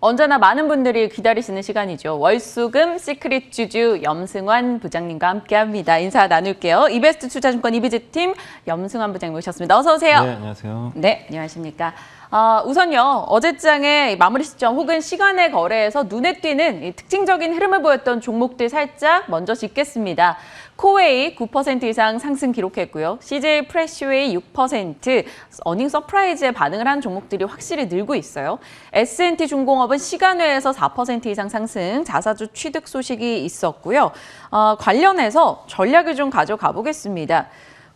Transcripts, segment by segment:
언제나 많은 분들이 기다리시는 시간이죠. 월수금 시크릿 주주 염승환 부장님과 함께합니다. 인사 나눌게요. 이베스트 투자증권 이비즈팀 염승환 부장님 모셨습니다. 어서 오세요. 네, 안녕하세요. 네, 안녕하십니까. 우선요, 어제장의 마무리 시점 혹은 시간의 거래에서 눈에 띄는 이 특징적인 흐름을 보였던 종목들 살짝 먼저 짚겠습니다. 코웨이 9% 이상 상승 기록했고요. CJ 프레시웨이 6%, 어닝 서프라이즈에 반응을 한 종목들이 확실히 늘고 있어요. S&T 중공업은 시간외에서 4% 이상 상승, 자사주 취득 소식이 있었고요. 관련해서 전략을 좀 가져가 보겠습니다.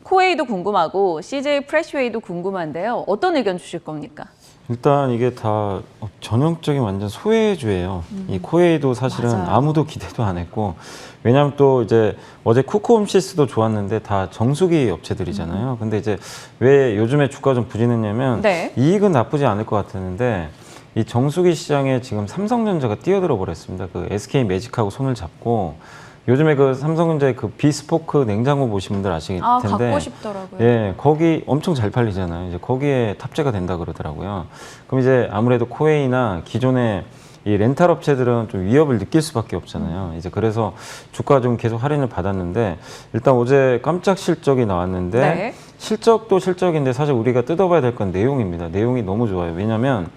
코웨이도 궁금하고 CJ 프레시웨이도 궁금한데요. 어떤 의견 주실 겁니까? 일단 이게 다 전형적인 완전 소외주예요. 이 코웨이도 사실은 맞아요. 아무도 기대도 안 했고, 왜냐하면 또 이제 어제 쿠크홈시스도 좋았는데 다 정수기 업체들이잖아요. 근데 이제 왜 요즘에 주가 좀 부진했냐면 네. 이익은 나쁘지 않을 것 같았는데 이 정수기 시장에 지금 삼성전자가 뛰어들어 버렸습니다. 그 SK 매직하고 손을 잡고, 요즘에 그 삼성전자의 그 비스포크 냉장고 보신 분들 아실 텐데, 갖고 싶더라고요. 예, 거기 엄청 잘 팔리잖아요. 이제 거기에 탑재가 된다 그러더라고요. 그럼 이제 아무래도 코웨이나 기존의 이 렌탈 업체들은 좀 위협을 느낄 수밖에 없잖아요. 이제 그래서 주가 좀 계속 할인을 받았는데, 일단 어제 깜짝 실적이 나왔는데, 네. 실적도 실적인데 사실 우리가 뜯어봐야 될 건 내용입니다. 내용이 너무 좋아요. 왜냐면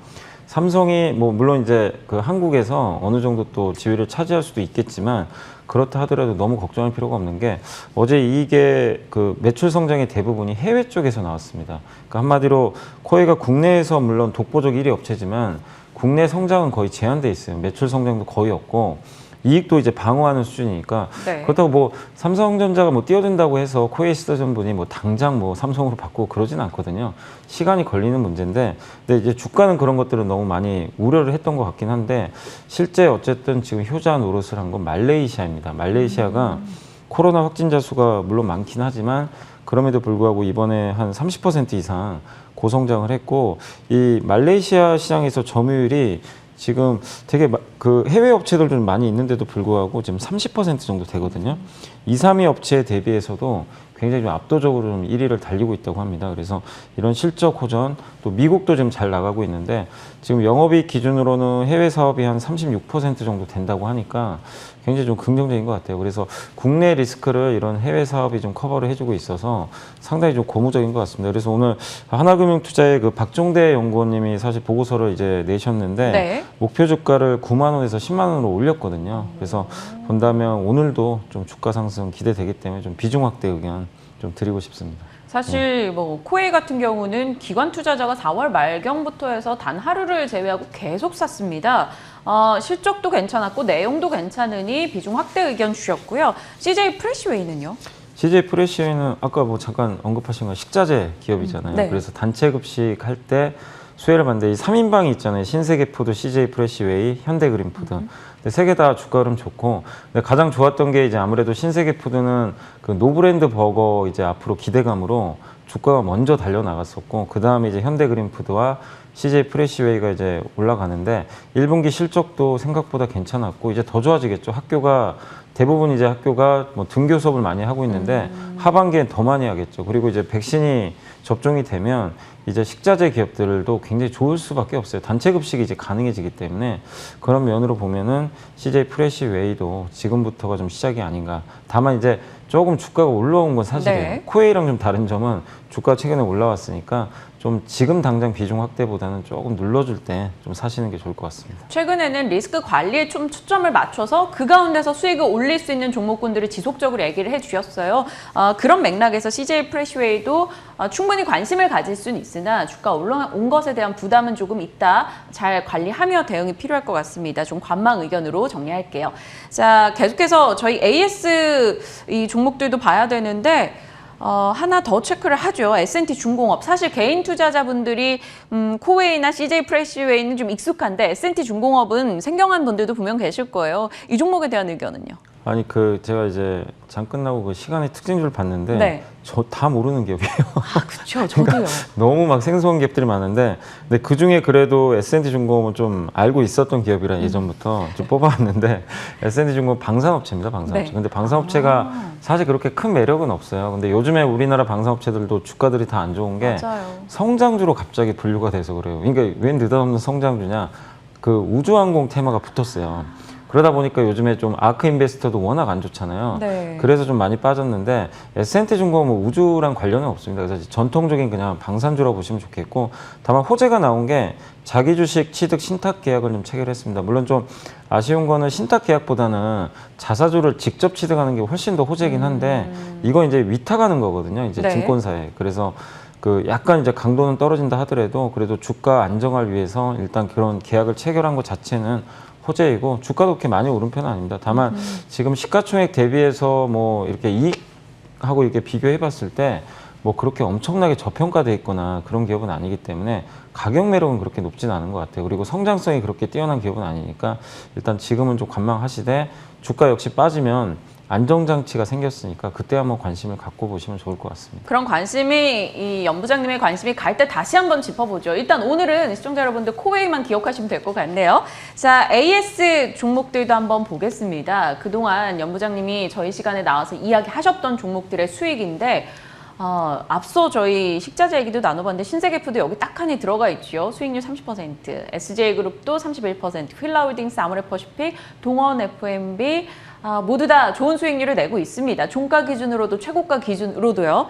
삼성이 뭐 물론 이제 그 한국에서 어느 정도 또 지위를 차지할 수도 있겠지만, 그렇다 하더라도 너무 걱정할 필요가 없는 게, 어제 이게 그 매출 성장의 대부분이 해외 쪽에서 나왔습니다. 그러니까 한마디로 코웨이가 국내에서 물론 독보적 1위 업체지만 국내 성장은 거의 제한돼 있어요. 매출 성장도 거의 없고 이익도 이제 방어하는 수준이니까. 네. 그렇다고 뭐 삼성전자가 뭐 뛰어든다고 해서 코웨이 시사전분이 뭐 당장 뭐 삼성으로 바꾸고 그러진 않거든요. 시간이 걸리는 문제인데, 근데 이제 주가는 그런 것들은 너무 많이 우려를 했던 것 같긴 한데, 실제 어쨌든 지금 효자 노릇을 한 건 말레이시아입니다. 말레이시아가 코로나 확진자 수가 물론 많긴 하지만 그럼에도 불구하고 이번에 한 30% 이상 고성장을 했고, 이 말레이시아 시장에서 점유율이 지금 되게 그 해외 업체들 좀 많이 있는데도 불구하고 지금 30% 정도 되거든요. 2, 3위 업체에 대비해서도 굉장히 좀 압도적으로 좀 1위를 달리고 있다고 합니다. 그래서 이런 실적 호전, 또 미국도 좀 잘 나가고 있는데, 지금 영업이익 기준으로는 해외 사업이 한 36% 정도 된다고 하니까 굉장히 좀 긍정적인 것 같아요. 그래서 국내 리스크를 이런 해외 사업이 좀 커버를 해주고 있어서 상당히 좀 고무적인 것 같습니다. 그래서 오늘 하나금융투자의 그 박종대 연구원님이 사실 보고서를 이제 내셨는데, 네. 목표 주가를 9만 원에서 10만 원으로 올렸거든요. 그래서 본다면 오늘도 좀 주가 상승 기대되기 때문에 좀 비중 확대 의견 좀 드리고 싶습니다. 사실 뭐 코웨이 같은 경우는 기관 투자자가 4월 말경부터 해서 단 하루를 제외하고 계속 샀습니다. 실적도 괜찮았고 내용도 괜찮으니 비중 확대 의견 주셨고요. CJ 프레시웨이는요? CJ 프레시웨이는 아까 뭐 잠깐 언급하신 건 식자재 기업이잖아요. 네. 그래서 단체 급식 할 때 수혜를 받는데, 이 3인방이 있잖아요. 신세계푸드, CJ 프레시웨이, 현대그린푸드. 근데 세 개 다 주가 흐름 좋고, 근데 가장 좋았던 게 이제 아무래도 신세계푸드는 그 노브랜드 버거 이제 앞으로 기대감으로 주가가 먼저 달려나갔었고, 그 다음에 이제 현대그린푸드와 CJ 프레시웨이가 이제 올라가는데, 1분기 실적도 생각보다 괜찮았고, 이제 더 좋아지겠죠. 대부분 이제 학교가 뭐 등교 수업을 많이 하고 있는데, 하반기엔 더 많이 하겠죠. 그리고 이제 백신이 접종이 되면 이제 식자재 기업들도 굉장히 좋을 수밖에 없어요. 단체 급식이 이제 가능해지기 때문에, 그런 면으로 보면은 CJ 프레시웨이도 지금부터가 좀 시작이 아닌가. 다만 이제 조금 주가가 올라온 건 사실이에요. 네. 코웨이랑 좀 다른 점은 주가 최근에 올라왔으니까 좀 지금 당장 비중 확대보다는 조금 눌러줄 때 좀 사시는 게 좋을 것 같습니다. 최근에는 리스크 관리에 좀 초점을 맞춰서 그 가운데서 수익을 올릴 수 있는 종목군들을 지속적으로 얘기를 해주셨어요. 그런 맥락에서 CJ 프레시웨이도 충분히 관심을 가질 수는 있으나 주가 올라온 것에 대한 부담은 조금 있다. 잘 관리하며 대응이 필요할 것 같습니다. 좀 관망 의견으로 정리할게요. 자, 계속해서 저희 AS 이 종목들도 봐야 되는데, 하나 더 체크를 하죠. S&T 중공업. 사실 개인 투자자분들이 코웨이나 CJ 프레시웨이는 좀 익숙한데, S&T 중공업은 생경한 분들도 분명 계실 거예요. 이 종목에 대한 의견은요? 아니 제가 이제 장 끝나고 그 시간의 특징주를 봤는데, 네. 저 다 모르는 기업이에요. 그렇죠. 저도요. 너무 막 생소한 기업들이 많은데, 근데 그 중에 그래도 S&T 중공업은 좀 알고 있었던 기업이라 예전부터 좀 뽑아왔는데, S&T 중공업 방산업체입니다, 방산업체. 네. 근데 방산업체가 사실 그렇게 큰 매력은 없어요. 근데 요즘에 우리나라 방산업체들도 주가들이 다 안 좋은 게 맞아요. 성장주로 갑자기 분류가 돼서 그래요. 그러니까 왜 느닷없는 성장주냐? 그 우주항공 테마가 붙었어요. 그러다 보니까 요즘에 좀 아크 인베스터도 워낙 안 좋잖아요. 네. 그래서 좀 많이 빠졌는데 S&T 중공은 뭐 우주랑 관련은 없습니다. 그래서 전통적인 그냥 방산주라고 보시면 좋겠고, 다만 호재가 나온 게 자기 주식 취득 신탁 계약을 좀 체결했습니다. 물론 좀 아쉬운 거는 신탁 계약보다는 자사주를 직접 취득하는 게 훨씬 더 호재긴 한데 이거 이제 위탁하는 거거든요. 이제 네. 증권사에. 그래서 그 약간 이제 강도는 떨어진다 하더라도 그래도 주가 안정을 위해서 일단 그런 계약을 체결한 것 자체는 호재이고, 주가도 그렇게 많이 오른 편은 아닙니다. 다만 지금 시가총액 대비해서 뭐 이렇게 이익하고 이렇게 비교해 봤을 때 뭐 그렇게 엄청나게 저평가돼 있거나 그런 기업은 아니기 때문에 가격 매력은 그렇게 높진 않은 것 같아요. 그리고 성장성이 그렇게 뛰어난 기업은 아니니까 일단 지금은 좀 관망하시되, 주가 역시 빠지면 안정장치가 생겼으니까 그때 한번 관심을 갖고 보시면 좋을 것 같습니다. 그런 관심이, 이 연부장님의 관심이 갈 때 다시 한번 짚어보죠. 일단 오늘은 시청자 여러분들 코웨이만 기억하시면 될 것 같네요. 자, AS 종목들도 한번 보겠습니다. 그동안 연부장님이 저희 시간에 나와서 이야기하셨던 종목들의 수익인데, 앞서 저희 식자재 얘기도 나눠봤는데 신세계푸드 여기 딱 하니 들어가 있죠. 수익률 30%, SJ그룹도 31%, 휠라홀딩스, 아모레퍼시픽, 동원 F&B 모두 다 좋은 수익률을 내고 있습니다. 종가 기준으로도 최고가 기준으로도요.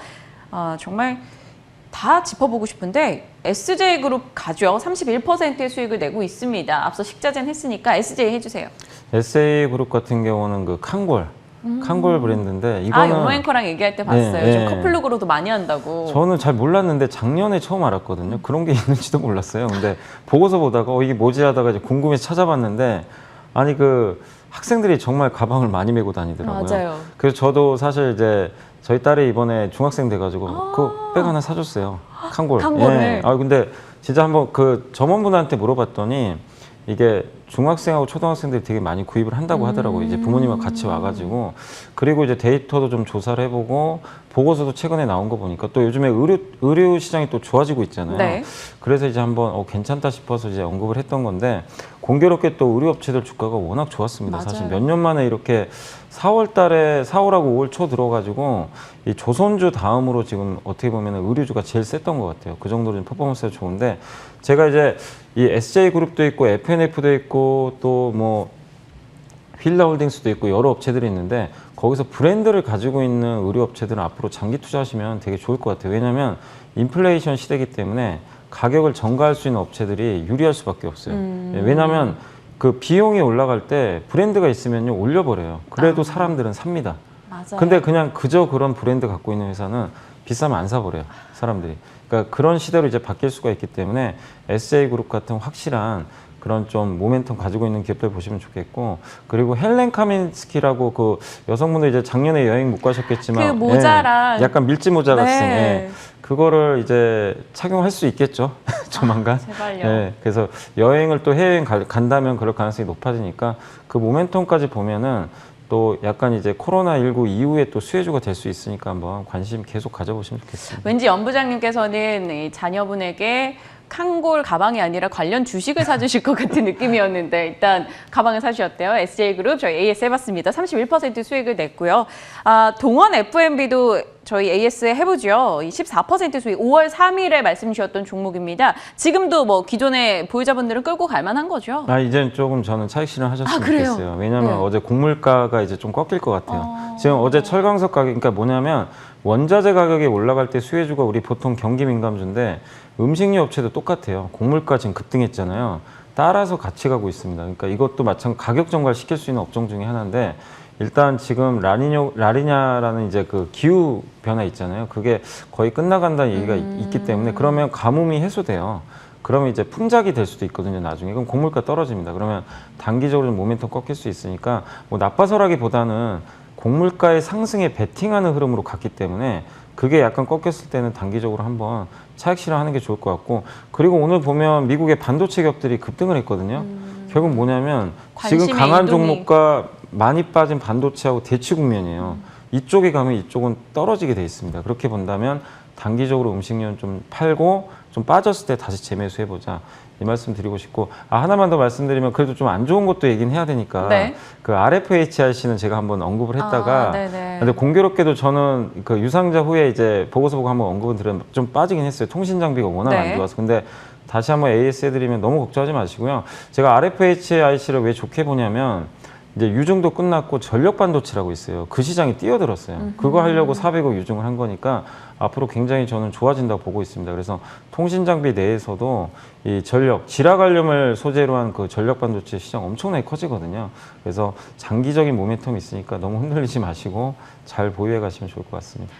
정말 다 짚어보고 싶은데 SJ그룹 가죠. 31%의 수익을 내고 있습니다. 앞서 식자재는 했으니까 SJ 해주세요. SA그룹 같은 경우는 그 칸골 브랜드인데, 이거는 연모앵커랑 얘기할 때 봤어요. 네, 좀 네. 커플룩으로도 많이 한다고. 저는 잘 몰랐는데 작년에 처음 알았거든요. 그런 게 있는지도 몰랐어요. 근데 보고서 보다가 이게 뭐지 하다가 이제 궁금해서 찾아봤는데, 아니 그 학생들이 정말 가방을 많이 메고 다니더라고요. 맞아요. 그래서 저도 사실 이제 저희 딸이 이번에 중학생 돼가지고 그 백 하나 사줬어요. 칸골. 칸골을. 근데 진짜 한번 그 점원분한테 물어봤더니 이게 중학생하고 초등학생들이 되게 많이 구입을 한다고 하더라고요. 이제 부모님과 같이 와가지고. 그리고 이제 데이터도 좀 조사를 해보고, 보고서도 최근에 나온 거 보니까 또 요즘에 의류 시장이 또 좋아지고 있잖아요. 네. 그래서 이제 한번 괜찮다 싶어서 이제 언급을 했던 건데, 공교롭게 또 의류업체들 주가가 워낙 좋았습니다. 맞아요. 사실 몇 년 만에 이렇게 4월 달에 4월하고 5월 초 들어가지고 이 조선주 다음으로 지금 어떻게 보면 의류주가 제일 셌던 것 같아요. 그 정도로 좀 퍼포먼스가 좋은데, 제가 이제 이 SJ그룹도 있고 FNF도 있고 또 뭐 휠라홀딩스도 있고 여러 업체들이 있는데, 거기서 브랜드를 가지고 있는 의류업체들은 앞으로 장기 투자하시면 되게 좋을 것 같아요. 왜냐하면 인플레이션 시대이기 때문에 가격을 전가할 수 있는 업체들이 유리할 수밖에 없어요. 왜냐하면 그 비용이 올라갈 때 브랜드가 있으면요 올려버려요. 그래도 사람들은 삽니다. 맞아요. 근데 그냥 그저 그런 브랜드 갖고 있는 회사는 비싸면 안 사버려요, 사람들이. 그러니까 그런 시대로 이제 바뀔 수가 있기 때문에 SJ그룹 같은 확실한 그런 좀 모멘텀 가지고 있는 기업들 보시면 좋겠고, 그리고 헬렌 카민스키라고 그 여성분들 이제 작년에 여행 못 가셨겠지만 그 모자랑 약간 밀짚 모자 같은 네. 그거를 이제 착용할 수 있겠죠. 조만간. 제발요. 그래서 여행을 또 해외여행 간다면 그럴 가능성이 높아지니까 그 모멘텀까지 보면은 또 약간 이제 코로나19 이후에 또 수혜주가 될 수 있으니까 한번 관심 계속 가져보시면 좋겠습니다. 왠지 연부장님께서는 이 자녀분에게 칸골 가방이 아니라 관련 주식을 사주실 것 같은 느낌이었는데 일단 가방을 사주셨대요. SJ그룹 저희 AS 해봤습니다. 31% 수익을 냈고요. 동원 F&B도 저희 AS에 해보죠. 14% 수익 5월 3일에 말씀 주셨던 종목입니다. 지금도 뭐 기존의 보유자분들은 끌고 갈 만한 거죠? 이제는 조금 저는 차익 실현하셨으면 그래요? 좋겠어요. 왜냐하면 네. 어제 곡물가가 이제 좀 꺾일 것 같아요. 지금 어제 철강석 가격, 그러니까 뭐냐면 원자재 가격이 올라갈 때 수혜주가 우리 보통 경기 민감주인데, 음식료 업체도 똑같아요. 곡물가 지금 급등했잖아요. 따라서 같이 가고 있습니다. 그러니까 이것도 마찬가지 가격 전가를 시킬 수 있는 업종 중에 하나인데, 일단 지금 라니냐라는 이제 그 기후 변화 있잖아요. 그게 거의 끝나간다는 얘기가 있기 때문에, 그러면 가뭄이 해소돼요. 그러면 이제 풍작이 될 수도 있거든요, 나중에. 그럼 곡물가 떨어집니다. 그러면 단기적으로 좀 모멘텀 꺾일 수 있으니까, 뭐 나빠서라기보다는 곡물가의 상승에 베팅하는 흐름으로 갔기 때문에 그게 약간 꺾였을 때는 단기적으로 한번 차익 실현하는 게 좋을 것 같고, 그리고 오늘 보면 미국의 반도체 기업들이 급등을 했거든요. 결국 뭐냐면 지금 관심의 강한 이동이. 종목과 많이 빠진 반도체하고 대치 국면이에요. 이쪽에 가면 이쪽은 떨어지게 돼 있습니다. 그렇게 본다면 단기적으로 음식료는 좀 팔고 좀 빠졌을 때 다시 재매수해보자, 이 말씀 드리고 싶고, 하나만 더 말씀드리면 그래도 좀 안 좋은 것도 얘기는 해야 되니까, 네. 그 RFHRC는 제가 한번 언급을 했다가 네네. 근데 공교롭게도 저는 그 유상자 후에 이제 보고서 보고 한번 언급은 드렸는데 좀 빠지긴 했어요. 통신 장비가 워낙 네. 안 좋아서. 근데 다시 한번 AS 해드리면 너무 걱정하지 마시고요. 제가 RFHIC를 왜 좋게 보냐면 이제 유증도 끝났고 전력 반도체라고 있어요. 그 시장이 뛰어들었어요. 그거 하려고 400억 유증을 한 거니까 앞으로 굉장히 저는 좋아진다고 보고 있습니다. 그래서 통신 장비 내에서도 이 전력, 지라갈륨을 소재로 한 그 전력 반도체 시장 엄청나게 커지거든요. 그래서 장기적인 모멘텀이 있으니까 너무 흔들리지 마시고 잘 보유해 가시면 좋을 것 같습니다.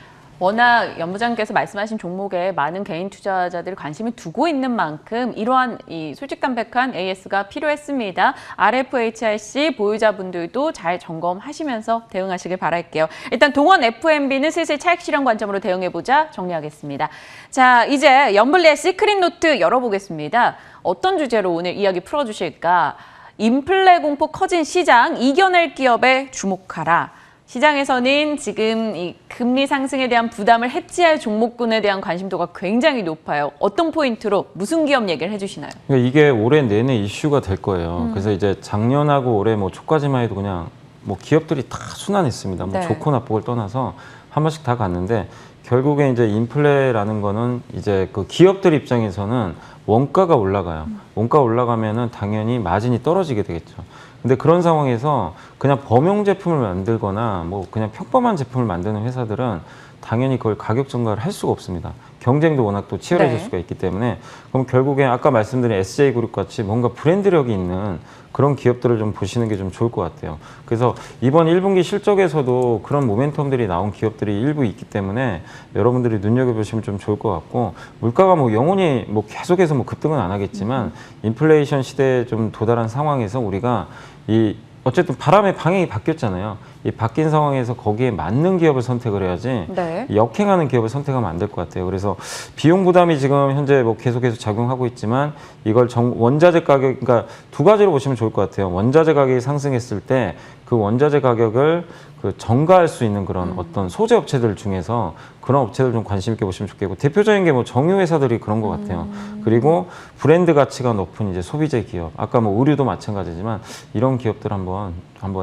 워낙 연부장께서 말씀하신 종목에 많은 개인 투자자들이 관심을 두고 있는 만큼 이러한 이 솔직담백한 AS가 필요했습니다. RFHIC 보유자분들도 잘 점검하시면서 대응하시길 바랄게요. 일단 동원 FMB는 슬슬 차익 실현 관점으로 대응해보자 정리하겠습니다. 자, 이제 연블리의 시크릿 노트 열어보겠습니다. 어떤 주제로 오늘 이야기 풀어주실까? 인플레 공포 커진 시장, 이겨낼 기업에 주목하라. 시장에서는 지금 이 금리 상승에 대한 부담을 해지할 종목군에 대한 관심도가 굉장히 높아요. 어떤 포인트로 무슨 기업 얘기를 해주시나요? 그러니까 이게 올해 내내 이슈가 될 거예요. 그래서 이제 작년하고 올해 뭐 초까지만 해도 그냥 뭐 기업들이 다 순환했습니다. 뭐 네. 좋고 나쁘고를 떠나서 한 번씩 다 갔는데 결국에 이제 인플레라는 거는 이제 그 기업들 입장에서는 원가가 올라가요. 원가 올라가면은 당연히 마진이 떨어지게 되겠죠. 근데 그런 상황에서 그냥 범용 제품을 만들거나 뭐 그냥 평범한 제품을 만드는 회사들은 당연히 그걸 가격 전가를 할 수가 없습니다. 경쟁도 워낙 또 치열해질 네. 수가 있기 때문에 그럼 결국에 아까 말씀드린 SJ그룹 같이 뭔가 브랜드력이 있는 그런 기업들을 좀 보시는 게 좀 좋을 것 같아요. 그래서 이번 1분기 실적에서도 그런 모멘텀들이 나온 기업들이 일부 있기 때문에 여러분들이 눈여겨보시면 좀 좋을 것 같고 물가가 뭐 영원히 뭐 계속해서 뭐 급등은 안 하겠지만 인플레이션 시대에 좀 도달한 상황에서 우리가 이 어쨌든 바람의 방향이 바뀌었잖아요. 이 바뀐 상황에서 거기에 맞는 기업을 선택을 해야지 네. 역행하는 기업을 선택하면 안 될 것 같아요. 그래서 비용 부담이 지금 현재 뭐 계속해서 작용하고 있지만 이걸 원자재 가격, 그러니까 두 가지로 보시면 좋을 것 같아요. 원자재 가격이 상승했을 때 그 원자재 가격을 그 전가할 수 있는 그런 어떤 소재 업체들 중에서 그런 업체들 좀 관심 있게 보시면 좋겠고 대표적인 게 뭐 정유 회사들이 그런 것 같아요. 그리고 브랜드 가치가 높은 이제 소비재 기업, 아까 뭐 의류도 마찬가지지만 이런 기업들 한번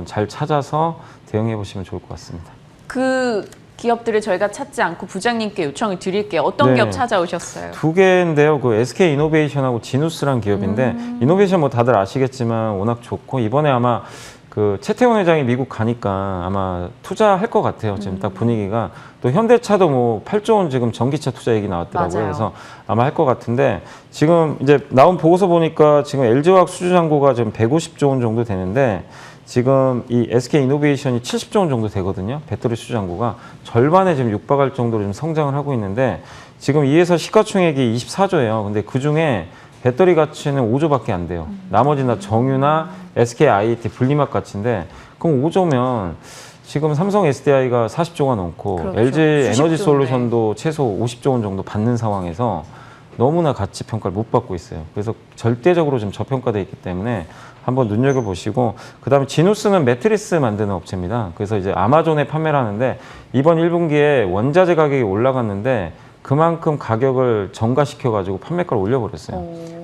잘 찾아서 대응해 보시면 좋을 것 같습니다. 그 기업들을 저희가 찾지 않고 부장님께 요청을 드릴게요. 어떤 네. 기업 찾아오셨어요? 두 개인데요. 그 SK 이노베이션하고 지누스라는 기업인데 이노베이션 뭐 다들 아시겠지만 워낙 좋고 이번에 아마 그 최태원 회장이 미국 가니까 아마 투자할 것 같아요. 지금 딱 분위기가 또 현대차도 뭐 8조 원 지금 전기차 투자 얘기 나왔더라고요. 맞아요. 그래서 아마 할 것 같은데 지금 이제 나온 보고서 보니까 지금 LG화학 수주 잔고가 지금 150조 원 정도 되는데 지금 이 SK 이노베이션이 70조 원 정도 되거든요. 배터리 수주 잔고가 절반에 지금 육박할 정도로 좀 성장을 하고 있는데 지금 이 회사 시가총액이 24조예요. 근데 그 중에 배터리 가치는 5조밖에 안 돼요. 나머지는 다 정유나 SK IoT 분리막 가치인데 그럼 5조면 지금 삼성 SDI가 40조가 넘고 그렇죠. LG 수십 에너지 조인데. 솔루션도 최소 50조 원 정도 받는 상황에서 너무나 가치 평가를 못 받고 있어요. 그래서 절대적으로 좀 저평가되어 있기 때문에 한번 눈여겨보시고 그다음에 지누스는 매트리스 만드는 업체입니다. 그래서 이제 아마존에 판매를 하는데 이번 1분기에 원자재 가격이 올라갔는데 그만큼 가격을 전가시켜가지고 판매가를 올려버렸어요.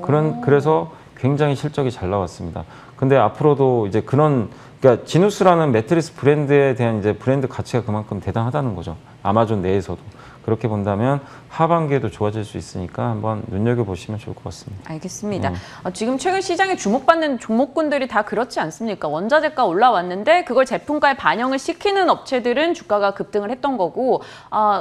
그래서 굉장히 실적이 잘 나왔습니다. 근데 앞으로도 이제 그러니까 지누스라는 매트리스 브랜드에 대한 이제 브랜드 가치가 그만큼 대단하다는 거죠. 아마존 내에서도. 그렇게 본다면 하반기에도 좋아질 수 있으니까 한번 눈여겨보시면 좋을 것 같습니다. 알겠습니다. 지금 최근 시장에 주목받는 종목군들이 다 그렇지 않습니까? 원자재가 올라왔는데 그걸 제품가에 반영을 시키는 업체들은 주가가 급등을 했던 거고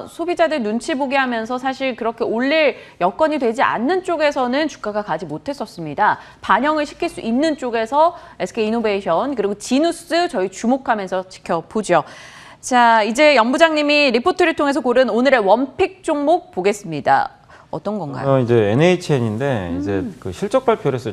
소비자들 눈치 보게 하면서 사실 그렇게 올릴 여건이 되지 않는 쪽에서는 주가가 가지 못했었습니다. 반영을 시킬 수 있는 쪽에서 SK이노베이션 그리고 지누스 저희 주목하면서 지켜보죠. 자, 이제 연 부장님이 리포트를 통해서 고른 오늘의 원픽 종목 보겠습니다. 어떤 건가요? 이제 NHN인데 이제 그 실적 발표를 했어요.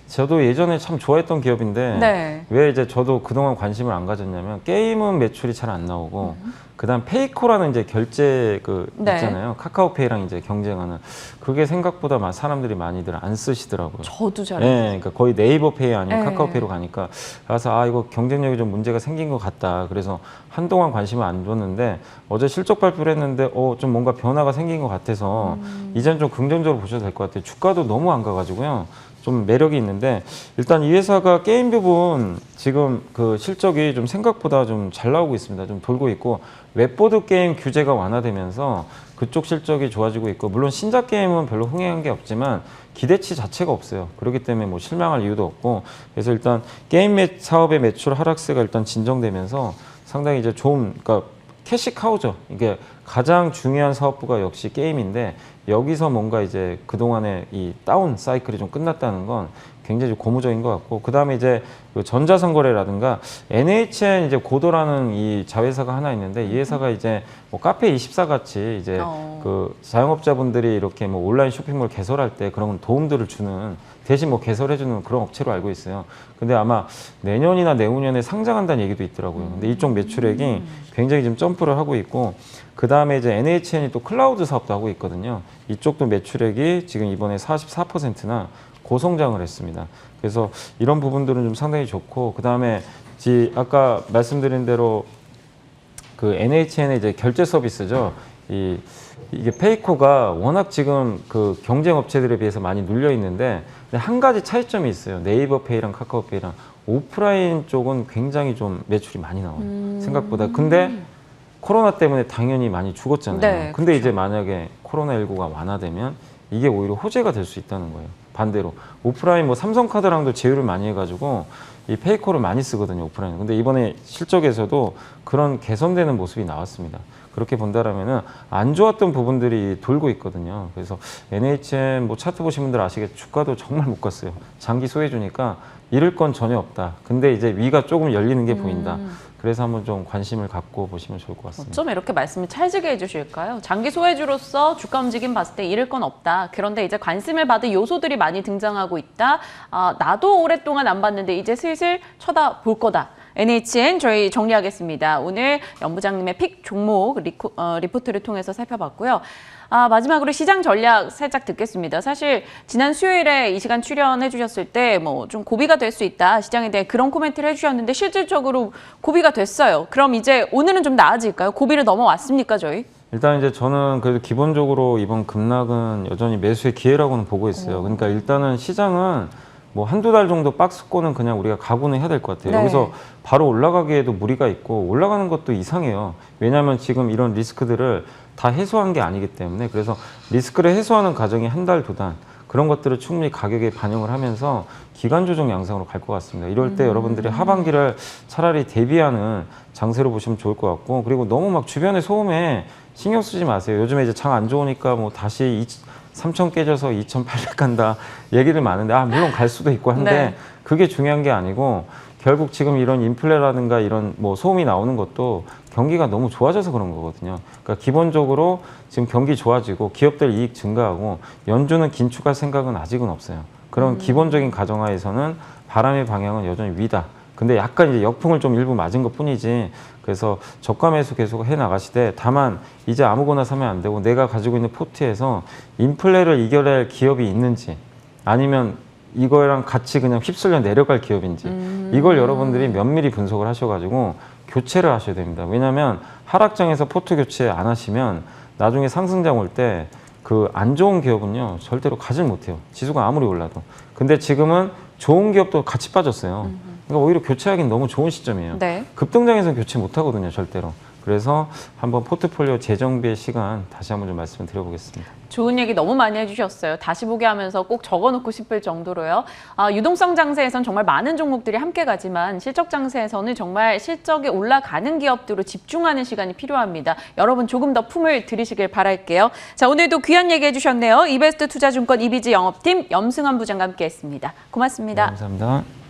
저도 예전에 참 좋아했던 기업인데 네. 왜 이제 저도 그동안 관심을 안 가졌냐면 게임은 매출이 잘 안 나오고 그다음 페이코라는 이제 결제 네. 있잖아요. 카카오페이랑 이제 경쟁하는 그게 생각보다 사람들이 많이들 안 쓰시더라고요. 저도 잘 네, 그러니까 거의 네이버페이 아니면 네. 카카오페이로 가니까 그래서 이거 경쟁력이 좀 문제가 생긴 것 같다. 그래서 한동안 관심을 안 줬는데 어제 실적 발표를 했는데 좀 뭔가 변화가 생긴 것 같아서 이제는 좀 긍정적으로 보셔도 될 것 같아요. 주가도 너무 안 가가지고요. 좀 매력이 있는데 일단 이 회사가 게임 부분 지금 그 실적이 좀 생각보다 좀 잘 나오고 있습니다. 좀 돌고 있고 웹보드 게임 규제가 완화되면서 그쪽 실적이 좋아지고 있고 물론 신작 게임은 별로 흥행한 게 없지만 기대치 자체가 없어요. 그렇기 때문에 뭐 실망할 이유도 없고 그래서 일단 게임 사업의 매출 하락세가 일단 진정되면서 상당히 이제 좀 그러니까 캐시카우죠. 이게 가장 중요한 사업부가 역시 게임인데 여기서 뭔가 이제 그동안의 이 다운 사이클이 좀 끝났다는 건 굉장히 고무적인 것 같고 그다음에 이제 그 전자상거래라든가 NHN 이제 고도라는 이 자회사가 하나 있는데 이 회사가 이제 뭐 카페24 같이 이제 그 자영업자분들이 이렇게 뭐 온라인 쇼핑몰 개설할 때 그런 도움들을 주는 대신 뭐 개설해주는 그런 업체로 알고 있어요. 근데 아마 내년이나 내후년에 상장한다는 얘기도 있더라고요. 근데 이쪽 매출액이 굉장히 지금 점프를 하고 있고 그 다음에 이제 NHN이 또 클라우드 사업도 하고 있거든요. 이쪽도 매출액이 지금 이번에 44%나 고성장을 했습니다. 그래서 이런 부분들은 좀 상당히 좋고 그 다음에 아까 말씀드린 대로 그 NHN의 이제 결제 서비스죠. 이게 페이코가 워낙 지금 그 경쟁 업체들에 비해서 많이 눌려 있는데 한 가지 차이점이 있어요. 네이버 페이랑 카카오페이랑 오프라인 쪽은 굉장히 좀 매출이 많이 나와요. 생각보다. 근데 코로나 때문에 당연히 많이 죽었잖아요. 네, 근데 이제 만약에 코로나19가 완화되면 이게 오히려 호재가 될 수 있다는 거예요. 반대로 오프라인 뭐 삼성카드랑도 제휴를 많이 해가지고 이 페이코를 많이 쓰거든요, 오프라인. 근데 이번에 실적에서도 그런 개선되는 모습이 나왔습니다. 그렇게 본다라면은 안 좋았던 부분들이 돌고 있거든요. 그래서 NHN 뭐 차트 보신 분들 아시겠죠? 주가도 정말 못 갔어요. 장기 소외주니까 잃을 건 전혀 없다. 근데 이제 위가 조금 열리는 게 보인다. 그래서 한번 좀 관심을 갖고 보시면 좋을 것 같습니다. 어쩜 이렇게 말씀을 찰지게 해주실까요? 장기 소외주로서 주가 움직임 봤을 때 잃을 건 없다. 그런데 이제 관심을 받을 요소들이 많이 등장하고 있다. 나도 오랫동안 안 봤는데 이제 슬슬 쳐다볼 거다. NHN 저희 정리하겠습니다. 오늘 연 부장님의 픽 종목 리포트를 통해서 살펴봤고요. 마지막으로 시장 전략 살짝 듣겠습니다. 사실 지난 수요일에 이 시간 출연해 주셨을 때 뭐 좀 고비가 될 수 있다. 시장에 대해 그런 코멘트를 해주셨는데 실질적으로 고비가 됐어요. 그럼 이제 오늘은 좀 나아질까요? 고비를 넘어왔습니까, 저희? 일단 이제 저는 그래도 기본적으로 이번 급락은 여전히 매수의 기회라고는 보고 있어요. 그러니까 일단은 시장은 뭐 한두 달 정도 박스권은 그냥 우리가 각오는 해야 될 것 같아요. 네. 여기서 바로 올라가기에도 무리가 있고 올라가는 것도 이상해요. 왜냐하면 지금 이런 리스크들을 다 해소한 게 아니기 때문에 그래서 리스크를 해소하는 과정이 한 달, 두 달 그런 것들을 충분히 가격에 반영을 하면서 기간 조정 양상으로 갈 것 같습니다. 이럴 때 여러분들이 하반기를 차라리 대비하는 장세로 보시면 좋을 것 같고 그리고 너무 막 주변의 소음에 신경 쓰지 마세요. 요즘에 이제 장 안 좋으니까 뭐 다시 3,000 깨져서 2,800 간다 얘기를 많은데 물론 갈 수도 있고 한데 네. 그게 중요한 게 아니고 결국 지금 이런 인플레라든가 이런 뭐 소음이 나오는 것도 경기가 너무 좋아져서 그런 거거든요. 그러니까 기본적으로 지금 경기 좋아지고 기업들 이익 증가하고 연준은 긴축할 생각은 아직은 없어요. 그런 기본적인 가정하에서는 바람의 방향은 여전히 위다. 근데 약간 이제 역풍을 좀 일부 맞은 것 뿐이지. 그래서 저가 매수 계속 해 나가시되 다만 이제 아무거나 사면 안 되고 내가 가지고 있는 포트에서 인플레를 이겨낼 기업이 있는지 아니면 이거랑 같이 그냥 휩쓸려 내려갈 기업인지 이걸 여러분들이 면밀히 분석을 하셔가지고 교체를 하셔야 됩니다. 왜냐하면 하락장에서 포트 교체 안 하시면 나중에 상승장 올 때 그 안 좋은 기업은요 절대로 가질 못해요. 지수가 아무리 올라도. 근데 지금은 좋은 기업도 같이 빠졌어요. 그러니까 오히려 교체하기는 너무 좋은 시점이에요. 네. 급등장에서는 교체 못하거든요, 절대로. 그래서 한번 포트폴리오 재정비의 시간 다시 한번 좀 말씀을 드려보겠습니다. 좋은 얘기 너무 많이 해주셨어요. 다시 보게 하면서 꼭 적어놓고 싶을 정도로요. 유동성 장세에선 정말 많은 종목들이 함께 가지만 실적 장세에서는 정말 실적이 올라가는 기업들로 집중하는 시간이 필요합니다. 여러분 조금 더 품을 들이시길 바랄게요. 자, 오늘도 귀한 얘기 해주셨네요. 이베스트 투자증권 이비지 영업팀 염승환 부장과 함께했습니다. 고맙습니다. 네, 감사합니다.